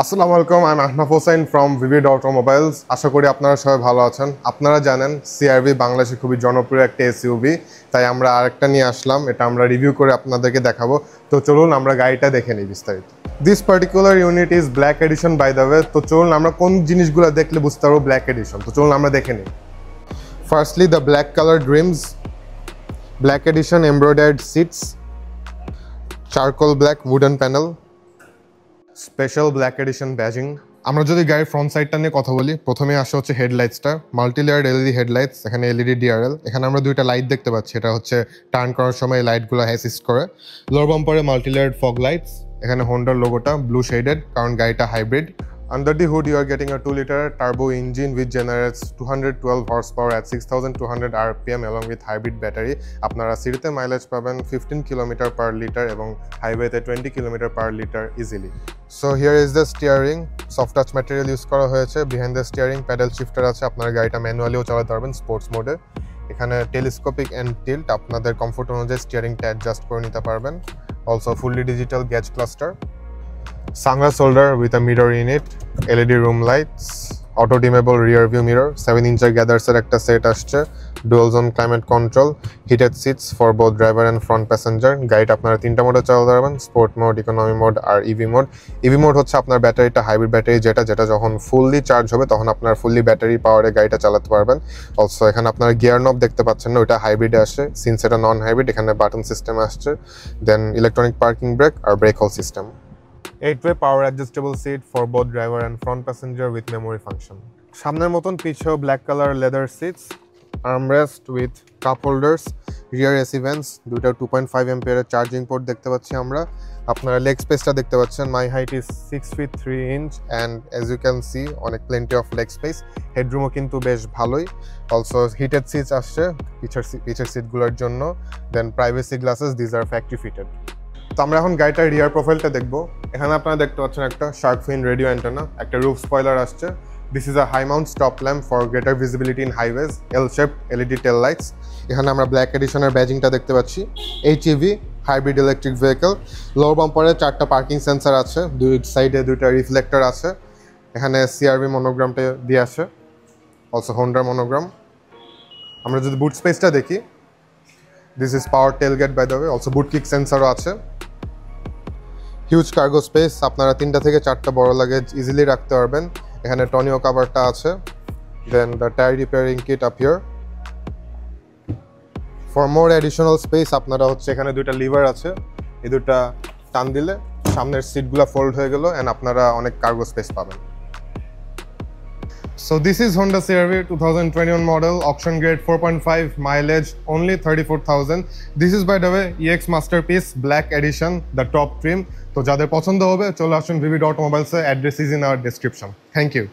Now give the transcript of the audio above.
আসসালামু আলাইকুম, আমি Ahnaf Hossain from Vivid Automobiles. আশা করি আপনারা সবাই ভালো আছেন। আপনারা জানেন সিআরভি বাংলাদেশে খুবই জনপ্রিয় একটা এসইউভি, তাই আমরা আরেকটা নিয়ে আসলাম। এটা আমরা রিভিউ করে আপনাদেরকে দেখাবো। তো চলুন আমরা গাড়িটা দেখে নিই বিস্তারিত। This particular unit is black edition by the way. তো চলুন আমরা কোন জিনিসগুলো দেখলে বুঝতে পারবো ব্ল্যাক এডিশন। তো চলুন আমরা দেখে নিই। Firstly the black colour dreams, black edition embroidered seats, charcoal black wooden panel, special black edition badging. আমরা যদি গাড়ির ফ্রন্ট সাইডটা নিয়ে কথা বলি, প্রথমে আসা হচ্ছে হেডলাইটসটা, মাল্টি লেয়ার্ড এলইডি হেডলাইটস। এখানে এলইডি ডিআরএল। এখানে আমরা দুইটা লাইট দেখতে পাচ্ছি, এটা হচ্ছে টার্ন করার সময় এই লাইটগুলো অ্যাসিস্ট করে। লোয়ার বাম্পারে মাল্টি লেয়ার্ড ফগ লাইটস। এখানে হোন্ডার লোগোটা ব্লু শেডেড, কারণ গাড়িটা hybrid. Under the hood, you are getting a 2-liter turbo engine which generates 212 horsepower at 6200 RPM along with hybrid battery. আপনারা সিটিতে মাইলেজ পাবেন 15 km per liter এবং হাইওয়েতে 20 km per liter easily. So here is the steering, soft touch material use করা হয়েছে। Behind the steering pedal shifter আছে, আপনারা গাড়িটা ম্যানুয়ালিও চালাতে পারবেন স্পোর্টস মোডে। এখানে টেলিস্কোপিক এন্ড টিল্ট, আপনাদের কমফোর্ট অনুযায়ী স্টিয়ারিংটা অ্যাডজাস্ট করে নিতে পারবেন। Also fully digital gauge cluster, sunglass holder with a mirror in it, LED room lights, auto dimmable rear view mirror, 7-inch gathers এর একটা সেট আসছে, dual zone climate control, heated seats for both driver and front passenger. গাড়িটা আপনারা তিনটা মোডে চালাতে পারবেন, sport mode, economy mode আর EV mode. EV mode হচ্ছে আপনার ব্যাটারিটা হাইব্রিড ব্যাটারি, যেটা যখন ফুললি চার্জ হবে তখন আপনার ফুললি ব্যাটারি পাওয়ারে গাড়িটা চালাতে পারবেন। অলসো এখানে আপনারা গিয়ার নব দেখতে পাচ্ছেন না, ওইটা হাইব্রিডে আসে, সিন্স এটা নন হাইব্রিড। এখানে বাটন সিস্টেম আসছে, দেন ইলেকট্রনিক পার্কিং ব্রেক আর brake hold system. 8-way power adjustable seat for both driver and front passenger with memory function. সামনের মতন পিছেও black colour leather seats, armrest with cup holders, rear AC vents, দুটো 2.5 অ্যাম্পিয়ারের charging port দেখতে পাচ্ছি আমরা। আপনারা লেগ স্পেসটা দেখতে পাচ্ছেন, মাই height is 6 feet 3 inch and as you can see অনেক প্লেন্টি অফ লেগ স্পেস। হেডরুমও কিন্তু বেশ ভালোই। অলসো হিটেড সিটস আসছে পিছের সিটগুলোর জন্য। Then privacy glasses, these are factory fitted. তো আমরা এখন গাড়িটার রিয়ার প্রোফাইলটা দেখবো। এখানে আপনারা দেখতে পাচ্ছেন একটা শার্ক ফিন রেডিও অ্যান্টেনা, একটা রুফ স্পয়লার আসছে। This is a high mount stop lamp for greater visibility in highways, L shaped LED tail lights. এখানে আমরা ব্ল্যাক এডিশনের ব্যাজিংটা দেখতে পাচ্ছি, HEV hybrid electric vehicle. Lower বাম্পারে 4টা পার্কিং সেন্সার আছে, দুই সাইডে 2টা রিফ্লেক্টর আছে। এখানে সিআরভি মনোগ্রামটা দিয়ে আছে, অলসো হোন্ডার মনোগ্রাম। আমরা যদি বুট স্পেসটা দেখি, this is power tailgate by the way, also boot kick সেন্সারও আছে। হিউজ কার্গো স্পেস, আপনারা 3টা থেকে 4টা বড় লাগেজ ইজিলি রাখতে পারবেন। এখানে টনিও কাভারটা আছে। Then the tyre repairing kit up here. For more additional space আপনারা হচ্ছে এখানে 2টা লিভার আছে, এই 2টা টান দিলে সামনের সিটগুলো ফোল্ড হয়ে গেল এন্ড আপনারা অনেক কার্গো স্পেস পাবেন। So this is Honda CR-V 2021 model, auction grade, 4.5 mileage, only 34,000. This is by the way EX Masterpiece Black Edition, the top trim. তো যাদের পছন্দ হবে চলে আসুন ভিভিড অটোমোবাইলসে, address is in our description. Thank you.